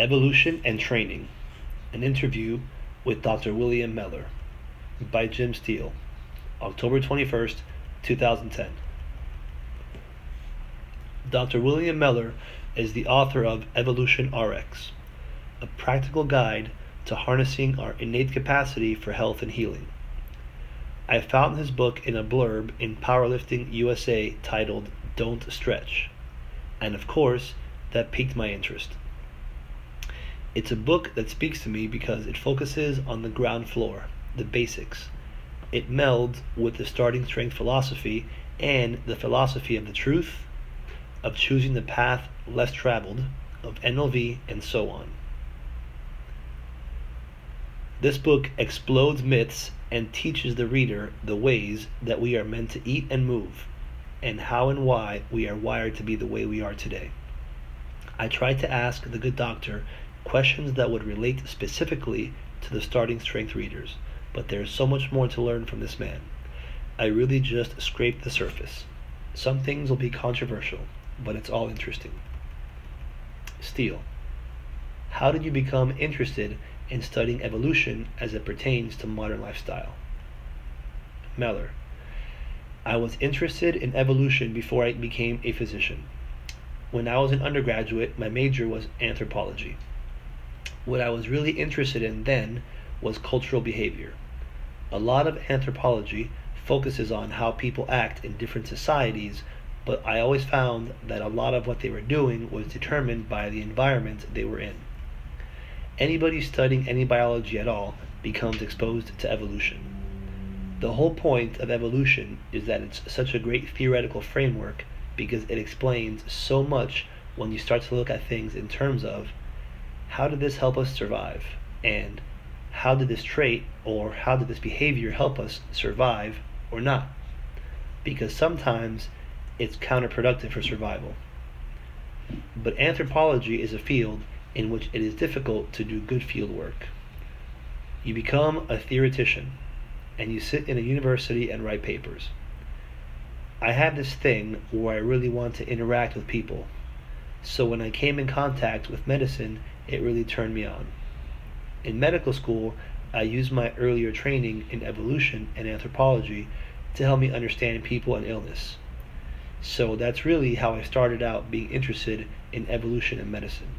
Evolution and Training, an interview with Dr. William Meller by Jim Steele, October 21st, 2010. Dr. William Meller is the author of Evolution RX, a practical guide to harnessing our innate capacity for health and healing. I found his book in a blurb in Powerlifting USA titled Don't Stretch, and of course, that piqued my interest. It's a book that speaks to me because it focuses on the ground floor, the basics. It melds with the starting strength philosophy and the philosophy of the truth, of choosing the path less traveled, of NLV, and so on. This book explodes myths and teaches the reader the ways that we are meant to eat and move, and how and why we are wired to be the way we are today. I tried to ask the good doctor questions that would relate specifically to the starting strength readers, but there is so much more to learn from this man. I really just scraped the surface. Some things will be controversial, but it's all interesting. Steele, how did you become interested in studying evolution as it pertains to modern lifestyle? Meller, I was interested in evolution before I became a physician. When I was an undergraduate, my major was anthropology. What I was really interested in then was cultural behavior. A lot of anthropology focuses on how people act in different societies, but I always found that a lot of what they were doing was determined by the environment they were in. Anybody studying any biology at all becomes exposed to evolution. The whole point of evolution is that it's such a great theoretical framework because it explains so much when you start to look at things in terms of how did this help us survive, and how did this trait or how did this behavior help us survive or not? Because sometimes it's counterproductive for survival. But anthropology is a field in which it is difficult to do good field work. You become a theoretician, and you sit in a university and write papers. I have this thing where I really want to interact with people, so when I came in contact with medicine, it really turned me on. In medical school, I used my earlier training in evolution and anthropology to help me understand people and illness. So that's really how I started out being interested in evolution and medicine.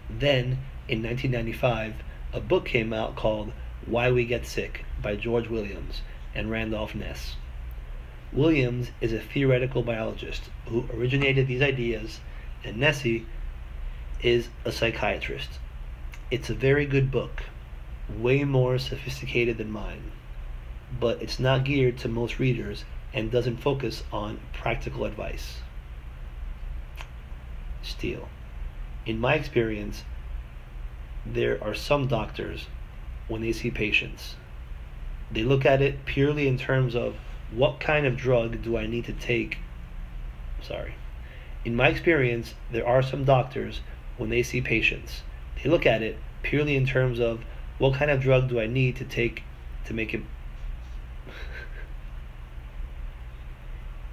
Then, in 1995, a book came out called Why We Get Sick by George Williams and Randolph Ness. Williams is a theoretical biologist who originated these ideas, and Nessie is a psychiatrist. It's a very good book, way more sophisticated than mine, but it's not geared to most readers and doesn't focus on practical advice. Steele, in my experience, there are some doctors, when they see patients, they look at it purely in terms of what kind of drug do I need to take. In my experience, there are some doctors, when they see patients, they look at it purely in terms of what kind of drug do I need to take to make it.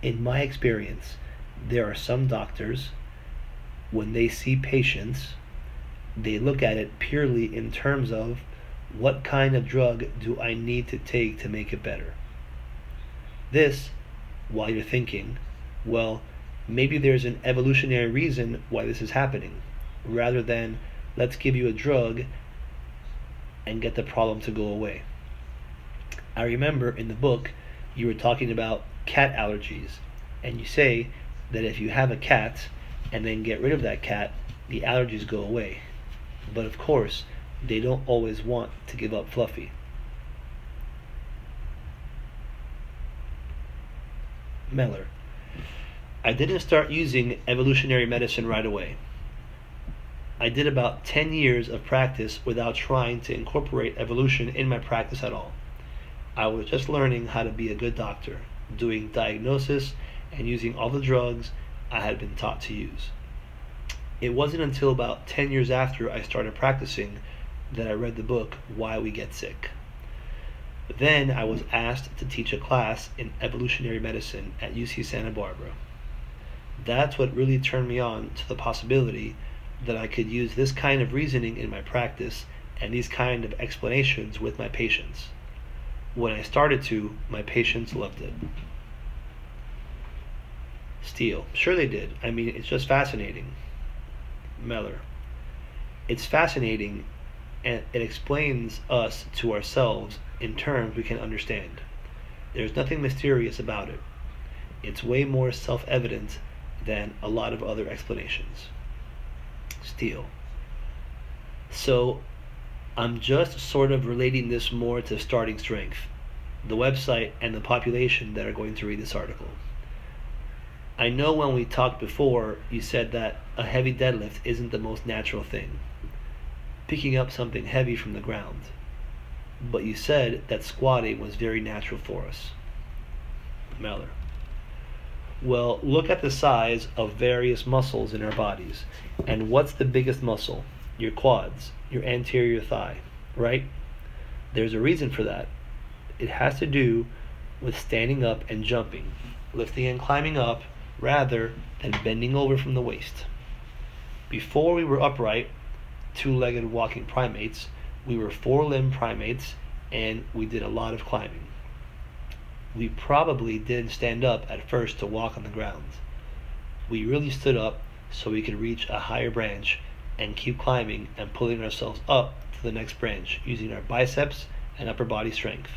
In my experience, there are some doctors, when they see patients, they look at it purely in terms of what kind of drug do I need to take to make it better. This, while you're thinking, well, maybe there's an evolutionary reason why this is happening, rather than let's give you a drug and get the problem to go away. I remember in the book you were talking about cat allergies, and you say that if you have a cat and then get rid of that cat, the allergies go away. But of course, they don't always want to give up Fluffy. Meller, I didn't start using evolutionary medicine right away. I did about 10 years of practice without trying to incorporate evolution in my practice at all. I was just learning how to be a good doctor, doing diagnosis and using all the drugs I had been taught to use. It wasn't until about 10 years after I started practicing that I read the book Why We Get Sick. Then I was asked to teach a class in evolutionary medicine at UC Santa Barbara. That's what really turned me on to the possibility that I could use this kind of reasoning in my practice and these kind of explanations with my patients. When I started to, my patients loved it. Steele: sure they did. I mean, it's just fascinating. Meller: it's fascinating, and it explains us to ourselves in terms we can understand. There's nothing mysterious about it. It's way more self-evident than a lot of other explanations. Steele: so I'm just sort of relating this more to Starting Strength, the website, and the population that are going to read this article. I know when we talked before, you said that a heavy deadlift isn't the most natural thing, picking up something heavy from the ground. But you said that squatting was very natural for us. Meller: well, look at the size of various muscles in our bodies. And what's the biggest muscle? Your quads, your anterior thigh, right? There's a reason for that. It has to do with standing up and jumping, lifting and climbing up, rather than bending over from the waist. Before we were upright, two-legged walking primates, we were four-limbed primates, and we did a lot of climbing. We probably didn't stand up at first to walk on the ground. We really stood up so we could reach a higher branch and keep climbing and pulling ourselves up to the next branch using our biceps and upper body strength.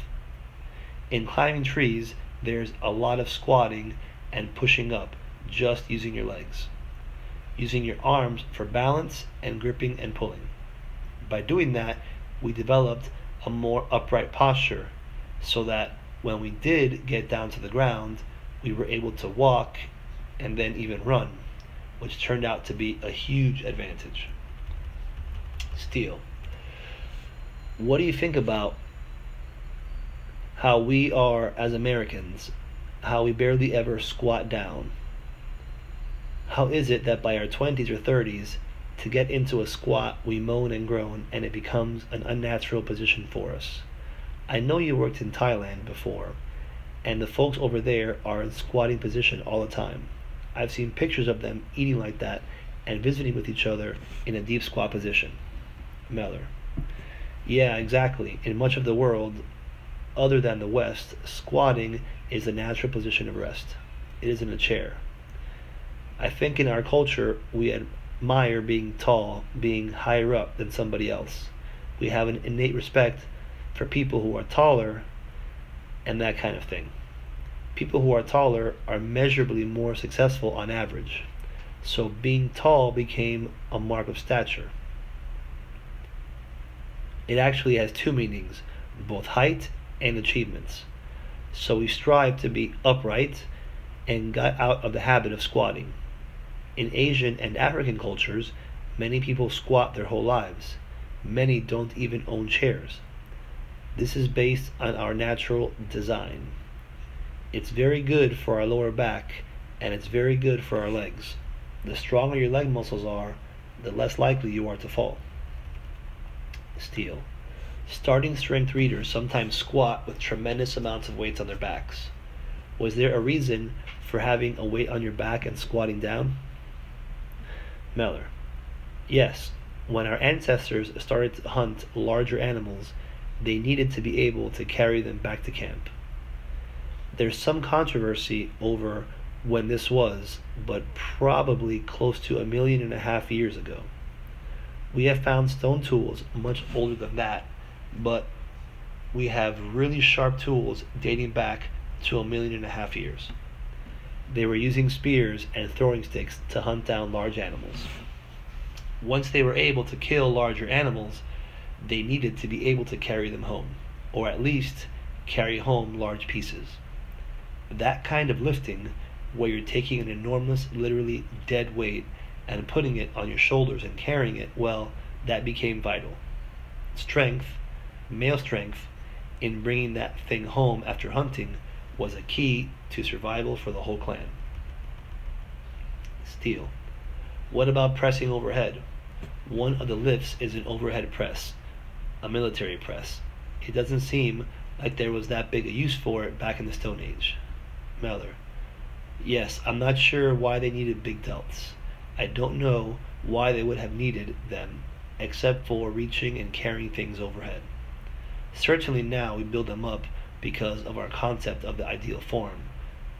In climbing trees, there's a lot of squatting and pushing up, just using your legs, using your arms for balance and gripping and pulling. By doing that, we developed a more upright posture so that when we did get down to the ground, we were able to walk and then even run, which turned out to be a huge advantage. Steele: what do you think about how we are as Americans, how we barely ever squat down? How is it that by our 20s or 30s, to get into a squat, we moan and groan and it becomes an unnatural position for us? I know you worked in Thailand before, and the folks over there are in squatting position all the time. I've seen pictures of them eating like that and visiting with each other in a deep squat position. Meller: yeah, exactly. In much of the world, other than the West, squatting is the natural position of rest. It is in a chair. I think in our culture, we admire being tall, being higher up than somebody else. We have an innate respect for people who are taller and that kind of thing. People who are taller are measurably more successful on average. So being tall became a mark of stature. It actually has two meanings, both height and achievements. So we strive to be upright and got out of the habit of squatting. In Asian and African cultures, many people squat their whole lives. Many don't even own chairs. This is based on our natural design. It's very good for our lower back, and it's very good for our legs. The stronger your leg muscles are, the less likely you are to fall. Steele: Starting Strength readers sometimes squat with tremendous amounts of weights on their backs. Was there a reason for having a weight on your back and squatting down? Meller: yes. When our ancestors started to hunt larger animals, they needed to be able to carry them back to camp. There's some controversy over when this was, but probably close to 1.5 million years ago. We have found stone tools much older than that, but we have really sharp tools dating back to 1.5 million years. They were using spears and throwing sticks to hunt down large animals. Once they were able to kill larger animals, they needed to be able to carry them home, or at least carry home large pieces. That kind of lifting, where you're taking an enormous, literally dead weight and putting it on your shoulders and carrying it, well, that became vital. Strength, male strength, in bringing that thing home after hunting was a key to survival for the whole clan. Steele: what about pressing overhead? One of the lifts is an overhead press, a military press. It doesn't seem like there was that big a use for it back in the Stone Age. Meller: yes, I'm not sure why they needed big delts. I don't know why they would have needed them, except for reaching and carrying things overhead. Certainly now we build them up because of our concept of the ideal form,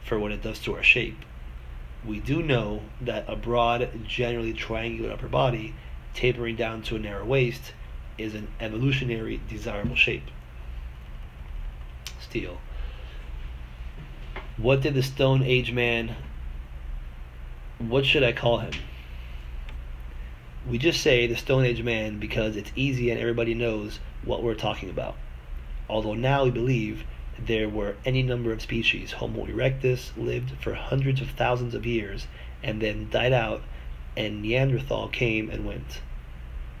for what it does to our shape. We do know that a broad, generally triangular upper body, tapering down to a narrow waist, is an evolutionary desirable shape. Steele. What did the Stone Age man... What should I call him? We just say the Stone Age man because it's easy and everybody knows what we're talking about. Although now we believe there were any number of species. Homo erectus lived for hundreds of thousands of years and then died out, and Neanderthal came and went.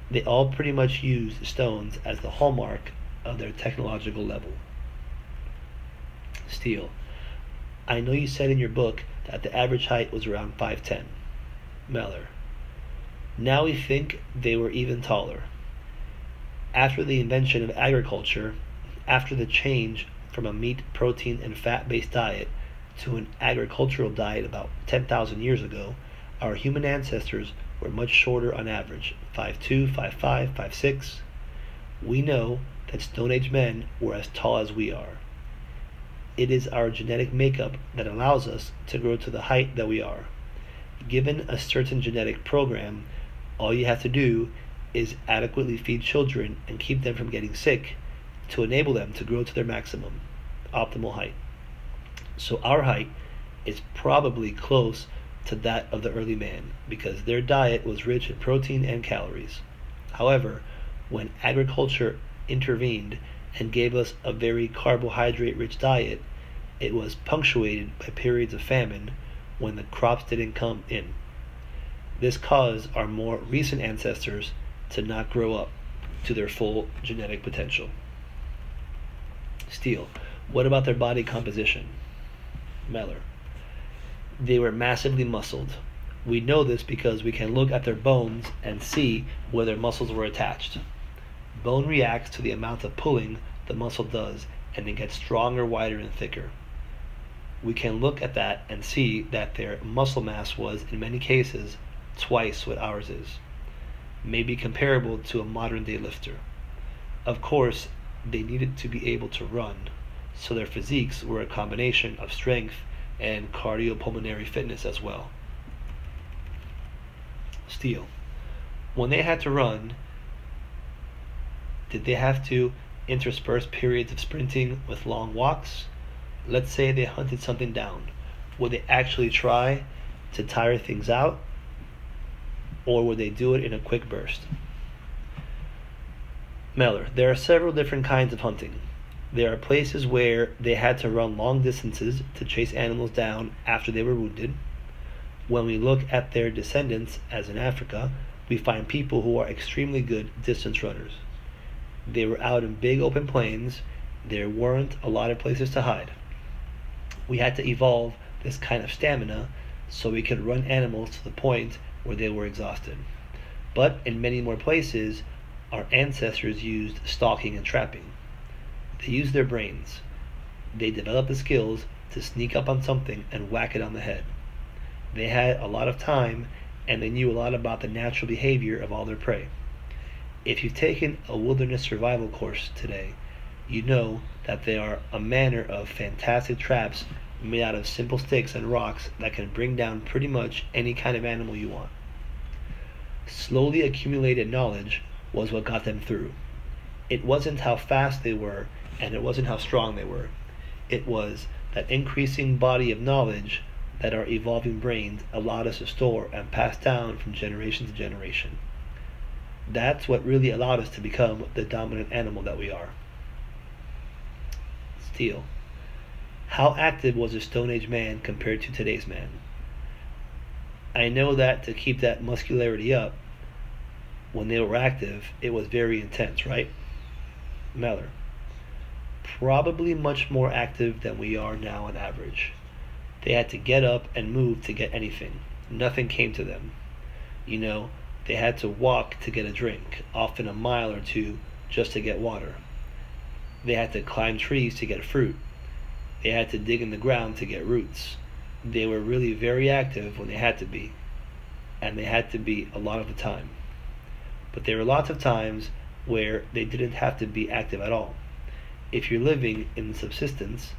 They all pretty much used stones as the hallmark of their technological level. Steele. I know you said in your book that the average height was around 5'10". Meller. Now we think they were even taller. After the invention of agriculture, after the change from a meat, protein, and fat-based diet to an agricultural diet about 10,000 years ago, our human ancestors were much shorter on average, 5'2", 5'5", 5'6". We know that Stone Age men were as tall as we are. It is our genetic makeup that allows us to grow to the height that we are. Given a certain genetic program, all you have to do is adequately feed children and keep them from getting sick to enable them to grow to their maximum, optimal height. So our height is probably close to that of the early man because their diet was rich in protein and calories. However, when agriculture intervened and gave us a very carbohydrate-rich diet, it was punctuated by periods of famine when the crops didn't come in. This caused our more recent ancestors to not grow up to their full genetic potential. Steele. What about their body composition? Meller. They were massively muscled. We know this because we can look at their bones and see where their muscles were attached. Bone reacts to the amount of pulling the muscle does, and it gets stronger, wider, and thicker. We can look at that and see that their muscle mass was, in many cases, twice what ours is, maybe comparable to a modern-day lifter. Of course, they needed to be able to run, so their physiques were a combination of strength and cardiopulmonary fitness as well. Steele. When they had to run, did they have to intersperse periods of sprinting with long walks? Let's say they hunted something down. Would they actually try to tire things out, or would they do it in a quick burst? Meller. There are several different kinds of hunting. There are places where they had to run long distances to chase animals down after they were wounded. When we look at their descendants, as in Africa, we find people who are extremely good distance runners. They were out in big open plains. There weren't a lot of places to hide. We had to evolve this kind of stamina so we could run animals to the point where they were exhausted. But in many more places, our ancestors used stalking and trapping. They used their brains. They developed the skills to sneak up on something and whack it on the head. They had a lot of time, and they knew a lot about the natural behavior of all their prey. If you've taken a wilderness survival course today, you know that there are a manner of fantastic traps made out of simple sticks and rocks that can bring down pretty much any kind of animal you want. Slowly accumulated knowledge was what got them through. It wasn't how fast they were, and it wasn't how strong they were. It was that increasing body of knowledge that our evolving brains allowed us to store and pass down from generation to generation. That's what really allowed us to become the dominant animal that we are. Steele. How active was a Stone Age man compared to today's man? I know that to keep that muscularity up, when they were active, it was very intense, right? Meller. Probably much more active than we are now on average. They had to get up and move to get anything. Nothing came to them. They had to walk to get a drink, often a mile or two just to get water. They had to climb trees to get fruit. They had to dig in the ground to get roots. They were really very active when they had to be. and they had to be a lot of the time. But there were lots of times where they didn't have to be active at all. If you're living in subsistence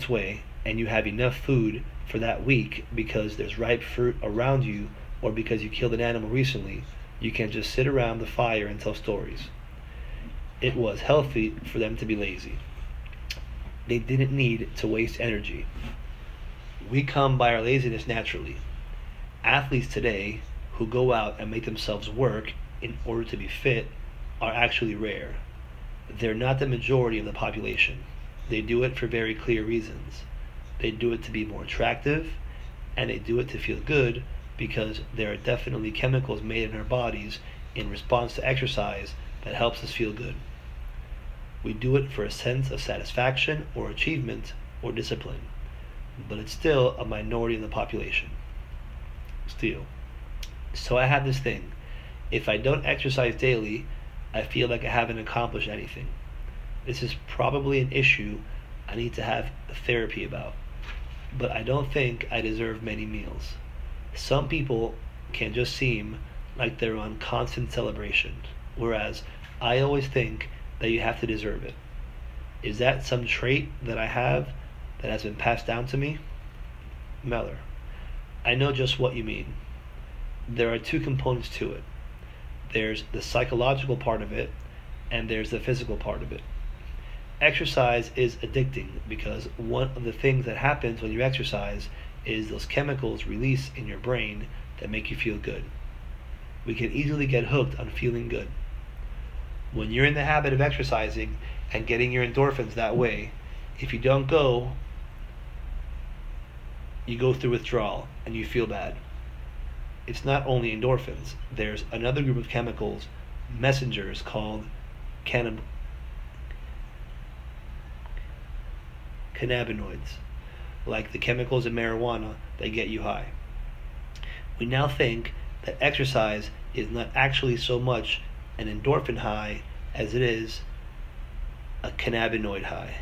way and you have enough food for that week because there's ripe fruit around you or because you killed an animal recently, you can just sit around the fire and tell stories. It was healthy for them to be lazy. They didn't need to waste energy. We come by our laziness naturally. Athletes today who go out and make themselves work in order to be fit are actually rare. They're not the majority of the population. They do it for very clear reasons. They do it to be more attractive, and they do it to feel good because there are definitely chemicals made in our bodies in response to exercise that helps us feel good. We do it for a sense of satisfaction or achievement or discipline, but it's still a minority of the population. So I have this thing. If I don't exercise daily, I feel like I haven't accomplished anything. This is probably an issue I need to have therapy about, but I don't think I deserve many meals. Some people can just seem like they're on constant celebration, whereas I always think that you have to deserve it. Is that some trait that I have that has been passed down to me? Meller: I know just what you mean. There are two components to it. There's the psychological part of it, and there's the physical part of it. Exercise is addicting because one of the things that happens when you exercise is those chemicals release in your brain that make you feel good. We can easily get hooked on feeling good. When you're in the habit of exercising and getting your endorphins that way, if you don't go, you go through withdrawal and you feel bad. It's not only endorphins. There's another group of chemicals, messengers, called cannabinoids, like the chemicals in marijuana that get you high. We now think that exercise is not actually so much an endorphin high as it is a cannabinoid high.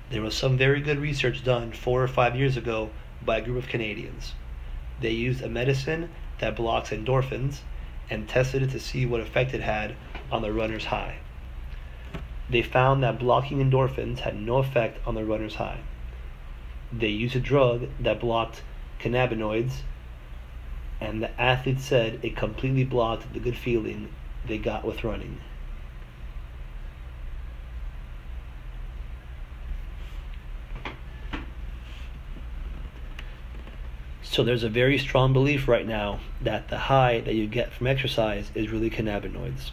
There was some very good research done 4 or 5 years ago by a group of Canadians. They used a medicine that blocks endorphins and tested it to see what effect it had on the runner's high. They found that blocking endorphins had no effect on the runner's high. They used a drug that blocked cannabinoids, and the athletes said it completely blocked the good feeling they got with running. So there's a very strong belief right now that the high that you get from exercise is really cannabinoids.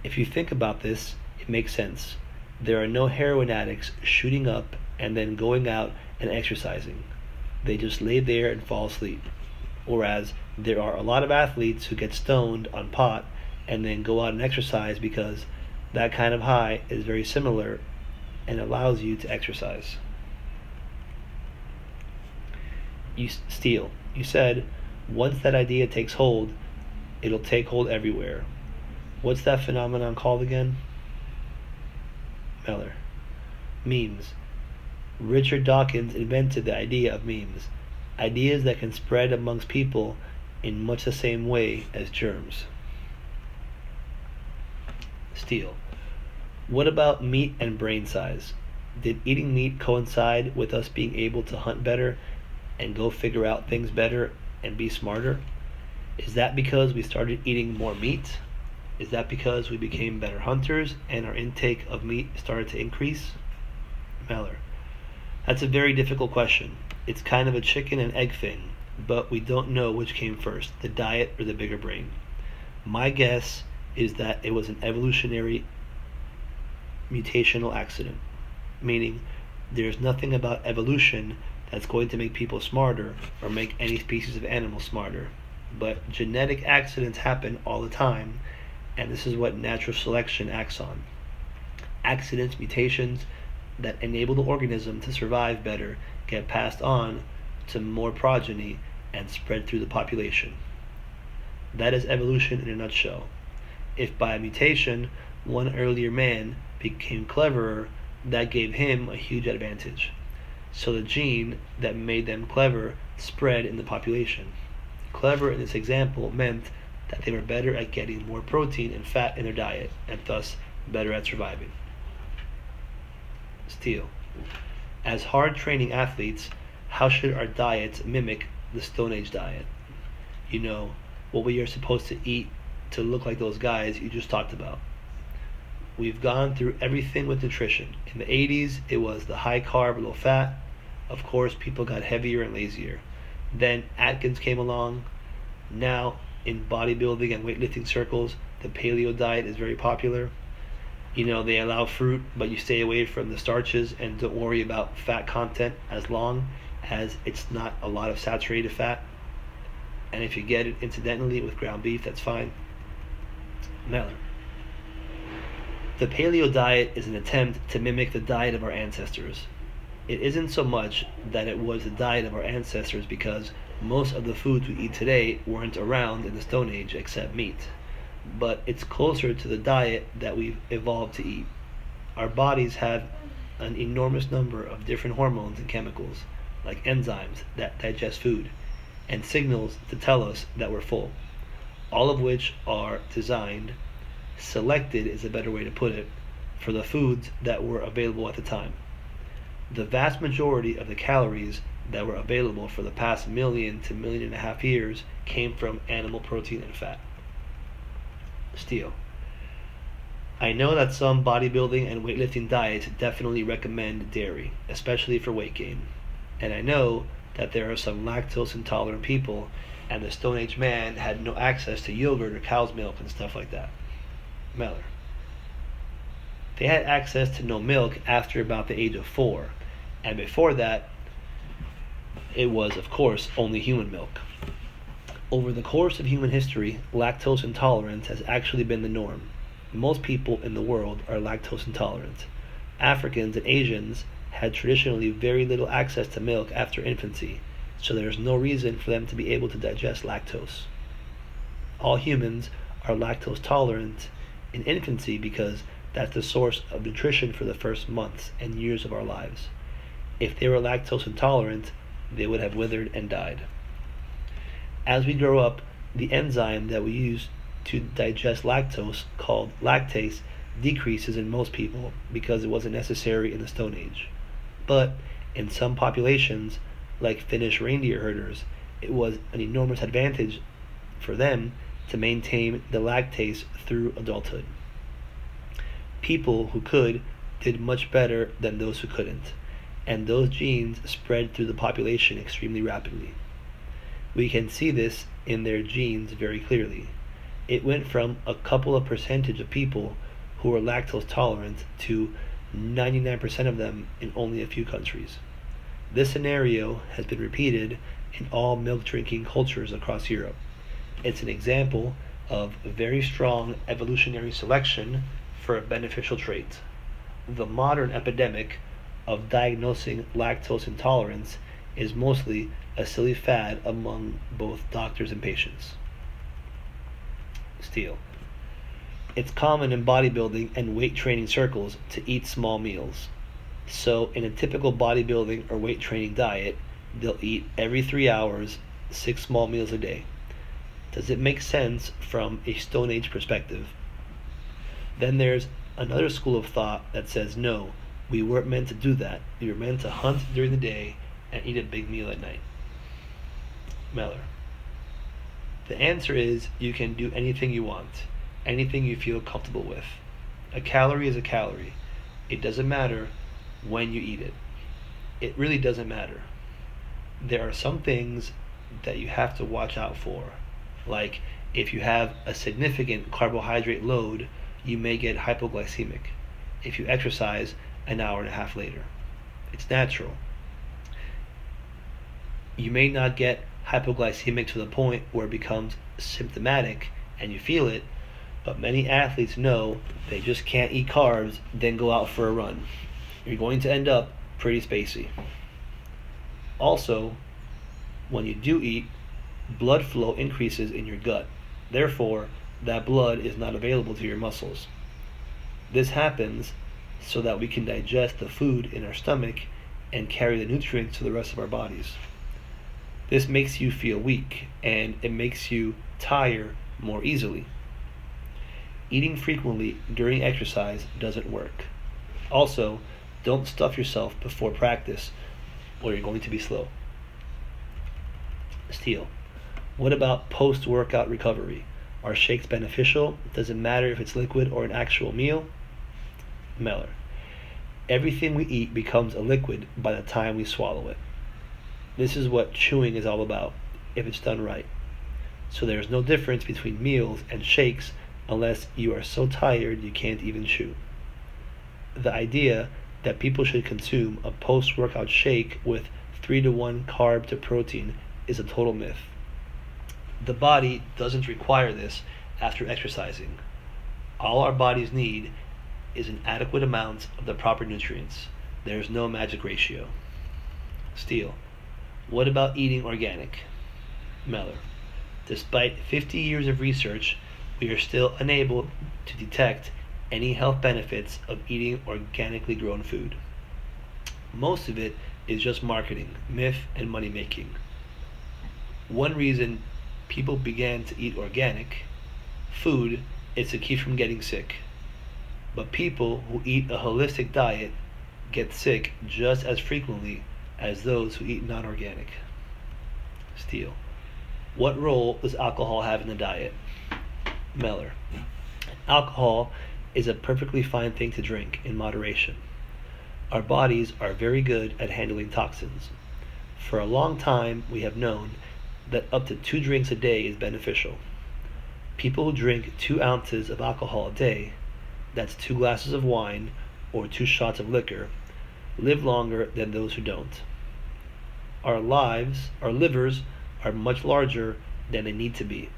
If you think about this, it makes sense. There are no heroin addicts shooting up and then going out and exercising. They just lay there and fall asleep. Whereas there are a lot of athletes who get stoned on pot and then go out and exercise because that kind of high is very similar and allows you to exercise. You said once that idea takes hold, it'll take hold everywhere. What's that phenomenon called again? Meller: memes. Richard Dawkins invented the idea of memes, ideas that can spread amongst people in much the same way as germs. What about meat and brain size? Did eating meat coincide with us being able to hunt better and go figure out things better and be smarter? Is that because we started eating more meat? Is that because we became better hunters and our intake of meat started to increase? Meller: that's a very difficult question. It's kind of a chicken and egg thing, but we don't know which came first, the diet or the bigger brain. My guess is that it was an evolutionary mutational accident, meaning there's nothing about evolution that's going to make people smarter or make any species of animal smarter. But genetic accidents happen all the time, and this is what natural selection acts on. Accidents, mutations that enable the organism to survive better get passed on to more progeny and spread through the population. That is evolution in a nutshell. If by a mutation one earlier man became cleverer, that gave him a huge advantage. So the gene that made them clever spread in the population. Clever in this example meant that they were better at getting more protein and fat in their diet, and thus better at surviving. Steele. As hard training athletes, how should our diets mimic the Stone Age diet? You know, what we are supposed to eat to look like those guys you just talked about. We've gone through everything with nutrition. In the 80s, it was the high carb, low fat. Of course, people got heavier and lazier. Then Atkins came along. Now, in bodybuilding and weightlifting circles, the paleo diet is very popular. You know, they allow fruit, but you stay away from the starches and don't worry about fat content as long as it's not a lot of saturated fat. And if you get it incidentally with ground beef, that's fine. Meller. The paleo diet is an attempt to mimic the diet of our ancestors. It isn't so much that it was the diet of our ancestors because most of the foods we eat today weren't around in the Stone Age except meat, but it's closer to the diet that we've evolved to eat. Our bodies have an enormous number of different hormones and chemicals, like enzymes that digest food, and signals to tell us that we're full, all of which are selected is a better way to put it, for the foods that were available at the time. The vast majority of the calories that were available for the past 1 to 1.5 million years came from animal protein and fat. Steele. I know that some bodybuilding and weightlifting diets definitely recommend dairy, especially for weight gain. And I know that there are some lactose intolerant people, and the Stone Age man had no access to yogurt or cow's milk and stuff like that. Meller. They had access to no milk after about the age of 4, and before that, it was, of course, only human milk. Over the course of human history, lactose intolerance has actually been the norm. Most people in the world are lactose intolerant. Africans and Asians had traditionally very little access to milk after infancy, so there is no reason for them to be able to digest lactose. All humans are lactose tolerant in infancy because that's the source of nutrition for the first months and years of our lives. If they were lactose intolerant, they would have withered and died. As we grow up, the enzyme that we use to digest lactose, called lactase, decreases in most people because it wasn't necessary in the Stone Age. But in some populations, like Finnish reindeer herders, it was an enormous advantage for them to maintain the lactase through adulthood. People who could did much better than those who couldn't, and those genes spread through the population extremely rapidly. We can see this in their genes very clearly. It went from a couple of percentage of people who were lactose tolerant to 99% of them in only a few countries. This scenario has been repeated in all milk drinking cultures across Europe. It's an example of very strong evolutionary selection for a beneficial trait. The modern epidemic of diagnosing lactose intolerance is mostly a silly fad among both doctors and patients. Steele. It's common in bodybuilding and weight training circles to eat small meals. So in a typical bodybuilding or weight training diet, they'll eat every 3 hours, 6 small meals a day. Does it make sense from a Stone Age perspective? Then there's another school of thought that says no, we weren't meant to do that. We were meant to hunt during the day and eat a big meal at night. Meller. The answer is you can do anything you want, anything you feel comfortable with. A calorie is a calorie. It doesn't matter when you eat it. It really doesn't matter. There are some things that you have to watch out for. Like if you have a significant carbohydrate load, you may get hypoglycemic if you exercise an hour and a half later. It's natural. You may not get hypoglycemic to the point where it becomes symptomatic and you feel it, but many athletes know they just can't eat carbs, then go out for a run. You're going to end up pretty spacey. Also, when you do eat, blood flow increases in your gut. Therefore, that blood is not available to your muscles. This happens so that we can digest the food in our stomach and carry the nutrients to the rest of our bodies. This makes you feel weak, and it makes you tire more easily. Eating frequently during exercise doesn't work. Also, don't stuff yourself before practice or you're going to be slow. Steele. What about post-workout recovery? Are shakes beneficial? Does it matter if it's liquid or an actual meal? Meller. Everything we eat becomes a liquid by the time we swallow it. This is what chewing is all about, if it's done right. So there's no difference between meals and shakes unless you are so tired you can't even chew. The idea that people should consume a post-workout shake with 3-to-1 carb to protein is a total myth. The body doesn't require this after exercising. All our bodies need is an adequate amount of the proper nutrients. There is no magic ratio. Steele. What about eating organic? Meller. Despite 50 years of research, we are still unable to detect any health benefits of eating organically grown food. Most of it is just marketing, myth, and money making. One reason people began to eat organic food is to keep from getting sick. But people who eat a holistic diet get sick just as frequently as those who eat non-organic. Steele. What role does alcohol have in the diet? Meller. Alcohol is a perfectly fine thing to drink in moderation. Our bodies are very good at handling toxins. For a long time, we have known that up to 2 drinks a day is beneficial. People who drink 2 ounces of alcohol a day, that's 2 glasses of wine or 2 shots of liquor, live longer than those who don't. Our livers are much larger than they need to be.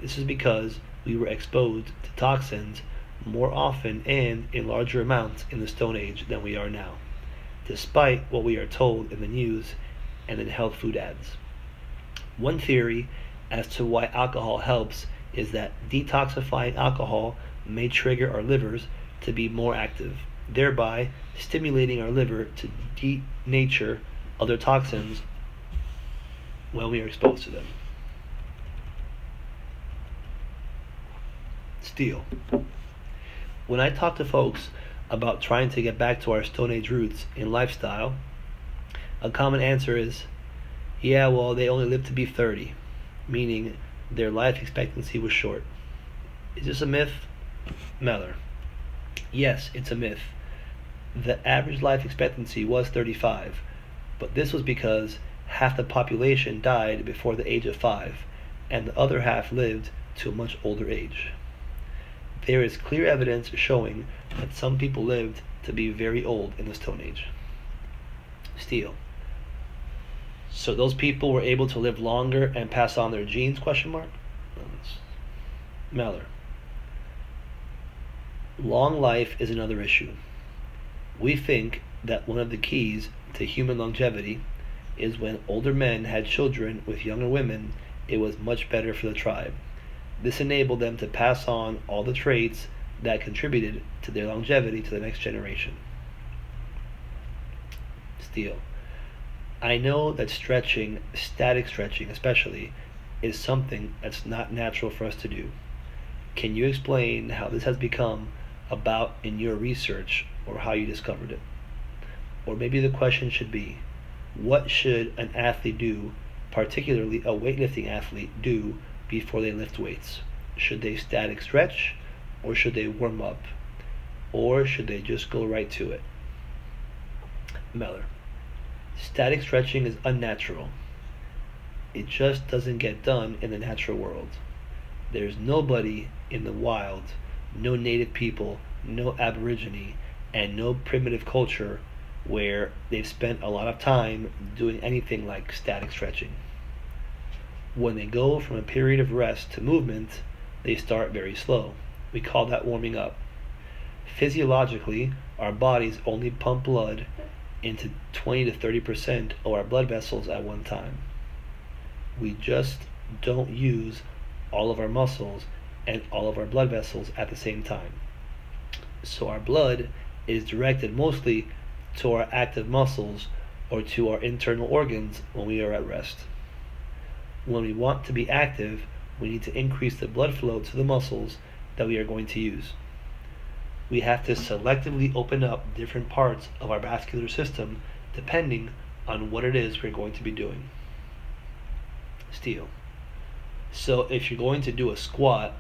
This is because we were exposed to toxins more often and in larger amounts in the Stone Age than we are now, despite what we are told in the news and in health food ads. One theory as to why alcohol helps is that detoxifying alcohol may trigger our livers to be more active, thereby stimulating our liver to denature other toxins when we are exposed to them. Steele. When I talk to folks about trying to get back to our Stone Age roots in lifestyle, a common answer is, yeah, well, they only lived to be 30, meaning their life expectancy was short. Is this a myth? Meller. Yes, it's a myth. The average life expectancy was 35, but this was because half the population died before the age of 5, and the other half lived to a much older age. There is clear evidence showing that some people lived to be very old in the Stone Age. Steele. So those people were able to live longer and pass on their genes? Meller. Long life is another issue. We think that one of the keys to human longevity is when older men had children with younger women, it was much better for the tribe. This enabled them to pass on all the traits that contributed to their longevity to the next generation. Steele. I know that stretching, static stretching especially, is something that's not natural for us to do. Can you explain how this has become about in your research or how you discovered it? Or maybe the question should be, what should an athlete do, particularly a weightlifting athlete, do before they lift weights? Should they static stretch, or should they warm up, or should they just go right to it? Meller. Static stretching is unnatural. It just doesn't get done in the natural world. There's nobody in the wild, no native people, no aborigine, and no primitive culture where they've spent a lot of time doing anything like static stretching. When they go from a period of rest to movement, they start very slow. We call that warming up. Physiologically, our bodies only pump blood into 20 to 30% of our blood vessels at one time. We just don't use all of our muscles and all of our blood vessels at the same time. So our blood is directed mostly to our active muscles or to our internal organs when we are at rest. When we want to be active, we need to increase the blood flow to the muscles that we are going to use. We have to selectively open up different parts of our vascular system depending on what it is we're going to be doing. Steal. So if you're going to do a squat,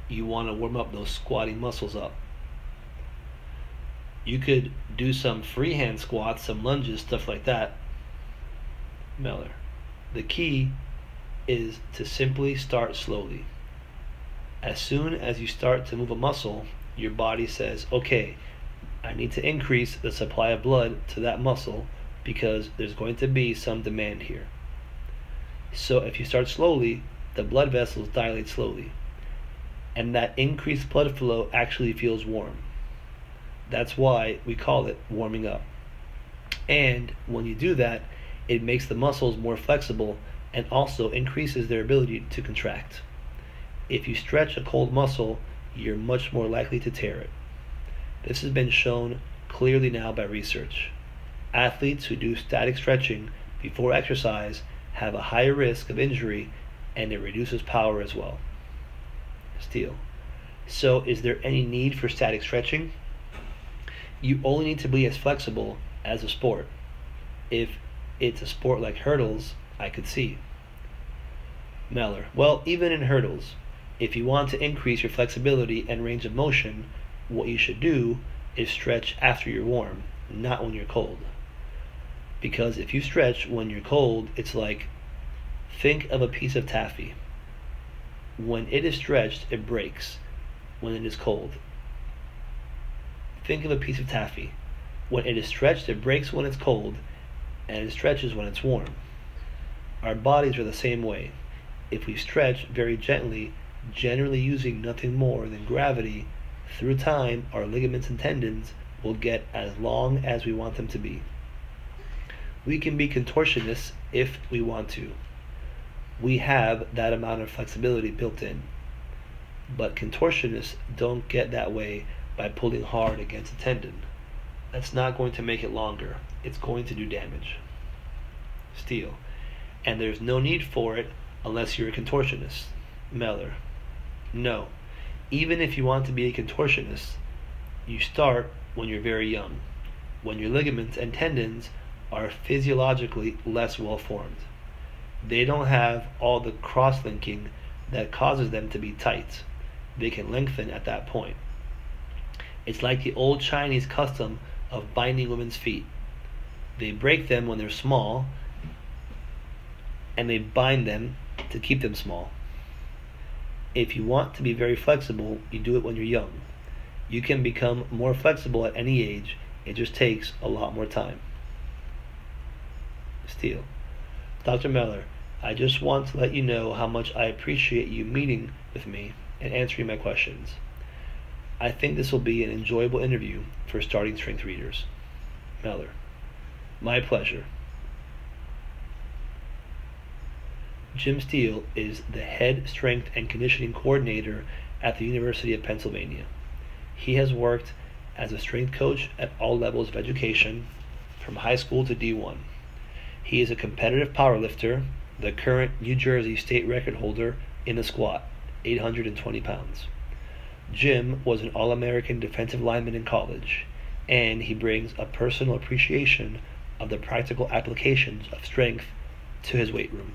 you want to warm up those squatting muscles up. You could do some freehand squats, some lunges, stuff like that. Meller. The key is to simply start slowly. As soon as you start to move a muscle, your body says, okay, I need to increase the supply of blood to that muscle because there's going to be some demand here. So if you start slowly, the blood vessels dilate slowly, and that increased blood flow actually feels warm. That's why we call it warming up. And when you do that, it makes the muscles more flexible and also increases their ability to contract. If you stretch a cold muscle, you're much more likely to tear it. This has been shown clearly now by research. Athletes who do static stretching before exercise have a higher risk of injury, and it reduces power as well. Steal. So is there any need for static stretching? You only need to be as flexible as a sport. If it's a sport like hurdles, I could see. Meller. Well, even in hurdles, if you want to increase your flexibility and range of motion, what you should do is stretch after you're warm, not when you're cold. Because if you stretch when you're cold, it's like, think of a piece of taffy. When it is stretched, it breaks when it is cold. Think of a piece of taffy. When it is stretched, it breaks when it's cold, and it stretches when it's warm. Our bodies are the same way. If we stretch very gently, generally using nothing more than gravity, through time our ligaments and tendons will get as long as we want them to be. We can be contortionists if we want to. We have that amount of flexibility built in. But contortionists don't get that way by pulling hard against a tendon. That's not going to make it longer. It's going to do damage. Steal. And there's no need for it unless you're a contortionist. Meller. No. Even if you want to be a contortionist, you start when you're very young, when your ligaments and tendons are physiologically less well formed. They don't have all the cross-linking that causes them to be tight. They can lengthen at that point. It's like the old Chinese custom of binding women's feet. They break them when they're small, and they bind them to keep them small. If you want to be very flexible, you do it when you're young. You can become more flexible at any age. It just takes a lot more time. Steele. Dr. Meller, I just want to let you know how much I appreciate you meeting with me and answering my questions. I think this will be an enjoyable interview for starting strength readers. Meller. My pleasure. Jim Steele is the head strength and conditioning coordinator at the University of Pennsylvania. He has worked as a strength coach at all levels of education, from high school to D1. He is a competitive powerlifter, the current New Jersey state record holder in the squat, 820 pounds. Jim was an All-American defensive lineman in college, and he brings a personal appreciation of the practical applications of strength to his weight room.